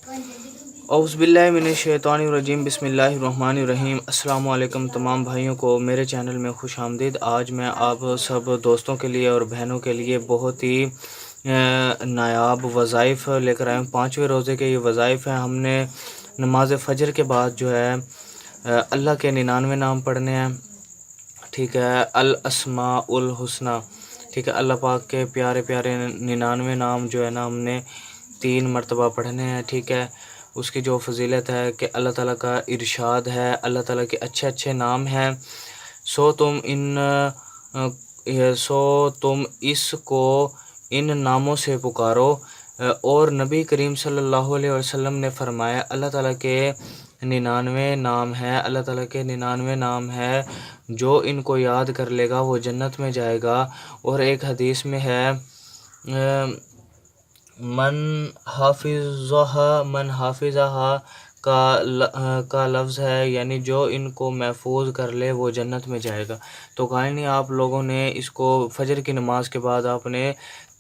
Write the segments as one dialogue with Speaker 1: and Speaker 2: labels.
Speaker 1: اعوذ باللہ من الشیطان الرجیم، بسم اللہ الرحمن الرحیم۔ السلام علیکم تمام بھائیوں کو میرے چینل میں خوش آمدید۔ آج میں آپ سب دوستوں کے لیے اور بہنوں کے لیے بہت ہی نایاب وظائف لے کر آئے ہوں۔ 5ویں روزے کے یہ وظائف ہیں۔ ہم نے نماز فجر کے بعد جو ہے اللہ کے 99 نام پڑھنے ہیں، ٹھیک ہے، الاسماء الحسنی، ٹھیک ہے، اللہ پاک کے پیارے پیارے 99 نام جو ہے نا ہم نے 3 مرتبہ پڑھنے ہیں، ٹھیک ہے۔ اس کی جو فضیلت ہے کہ اللہ تعالیٰ کا ارشاد ہے، اللہ تعالیٰ کے اچھے اچھے نام ہیں، سو تم اس کو ان ناموں سے پکارو۔ اور نبی کریم صلی اللہ علیہ وسلم نے فرمایا اللہ تعالیٰ کے 99 نام ہے، اللہ تعالیٰ کے 99 نام ہے، جو ان کو یاد کر لے گا وہ جنت میں جائے گا۔ اور ایک حدیث میں ہے من حافظہا کا لفظ ہے، یعنی جو ان کو محفوظ کر لے وہ جنت میں جائے گا۔ تو قائنی آپ لوگوں نے اس کو فجر کی نماز کے بعد آپ نے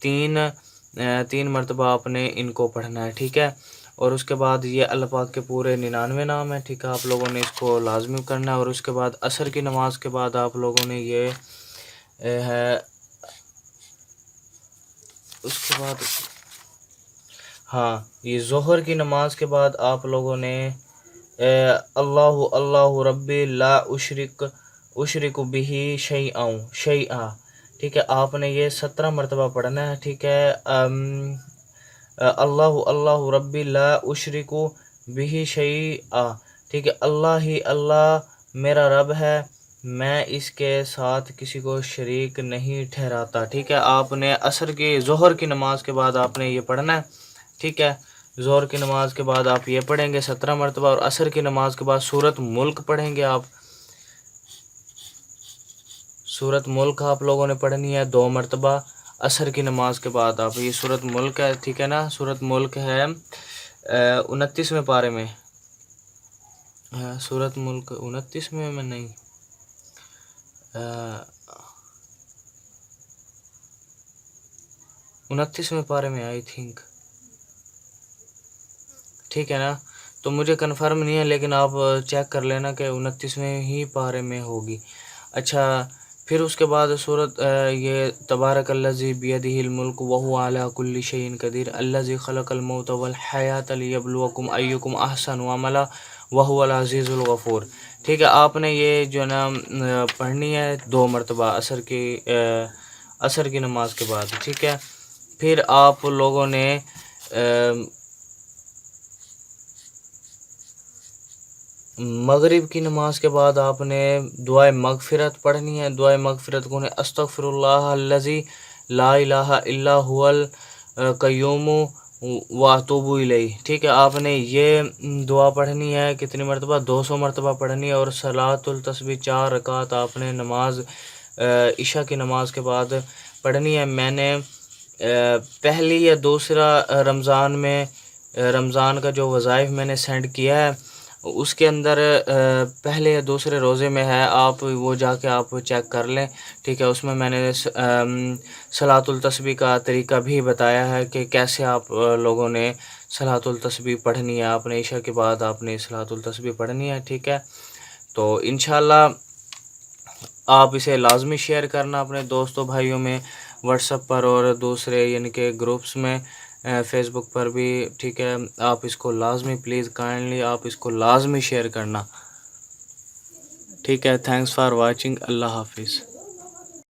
Speaker 1: تین مرتبہ آپ نے ان کو پڑھنا ہے، ٹھیک ہے۔ اور اس کے بعد یہ اللہ پاک کے پورے 99 نام ہیں، ٹھیک ہے، آپ لوگوں نے اس کو لازمی کرنا ہے۔ اور اس کے بعد عصر کی نماز کے بعد آپ لوگوں نے یہ ہے، اس کے بعد یہ ظہر کی نماز کے بعد آپ لوگوں نے اللہ ربی لا اشرک بہ شیئا، ٹھیک ہے، آپ نے یہ 17 مرتبہ پڑھنا ہے، ٹھیک ہے۔ اللہ ربی لا اشرک بہ شیئا، ٹھیک ہے، اللہ ہی اللہ میرا رب ہے، میں اس کے ساتھ کسی کو شریک نہیں ٹھہراتا، ٹھیک ہے۔ آپ نے ظہر کی نماز کے بعد آپ نے یہ پڑھنا ہے، ٹھیک ہے۔ ظہر کی نماز کے بعد آپ یہ پڑھیں گے 17 مرتبہ، اور عصر کی نماز کے بعد سورۃ ملک پڑھیں گے آپ۔ سورۃ ملک آپ لوگوں نے پڑھنی ہے 2 مرتبہ عصر کی نماز کے بعد۔ آپ یہ سورۃ ملک ہے، ٹھیک ہے نا، سورۃ ملک ہے 29ویں پارے میں، سورۃ ملک 29ویں میں نہیں، 29ویں پارے میں آئی تھنک، ٹھیک ہے نا۔ تو مجھے کنفرم نہیں ہے، لیکن آپ چیک کر لینا کہ 29ویں ہی پارے میں ہوگی۔ اچھا، پھر اس کے بعد سورۃ یہ تبارک الذی بیدہ الملک وہو علی کل شیء قدیر الذی خلق الموت والحیاۃ لیبلوکم ایکم احسن عملا وہو العزیز الغفور، ٹھیک ہے۔ آپ نے یہ جو ہے نا پڑھنی ہے 2 مرتبہ عصر کی نماز کے بعد، ٹھیک ہے۔ پھر آپ لوگوں نے مغرب کی نماز کے بعد آپ نے دعائے مغفرت پڑھنی ہے۔ دعائے مغفرت کو نے استغفر اللہ الذی لا الہ الا هو القیوم واتوب الیہ، ٹھیک ہے۔ آپ نے یہ دعا پڑھنی ہے کتنی مرتبہ؟ 200 مرتبہ پڑھنی ہے۔ اور صلاۃ التسبیح 4 رکعت آپ نے نماز عشاء کی نماز کے بعد پڑھنی ہے۔ میں نے پہلی یا دوسرا رمضان کا جو وظائف میں نے سینڈ کیا ہے، اس کے اندر پہلے یا دوسرے روزے میں ہے، آپ وہ جا کے آپ چیک کر لیں، ٹھیک ہے۔ اس میں میں نے صلاۃ التسبیح کا طریقہ بھی بتایا ہے کہ کیسے آپ لوگوں نے صلاۃ التسبیح پڑھنی ہے۔ آپ نے عشاء کے بعد آپ نے صلاۃ التسبیح پڑھنی ہے، ٹھیک ہے۔ تو انشاءاللہ آپ اسے لازمی شیئر کرنا اپنے دوستوں بھائیوں میں، واٹس ایپ پر اور دوسرے یعنی کہ گروپس میں، فیس بک پر بھی، ٹھیک ہے۔ آپ اس کو لازمی پلیز کائنڈلی آپ اس کو لازمی شیئر کرنا، ٹھیک ہے۔ تھینکس فار واچنگ، اللہ حافظ۔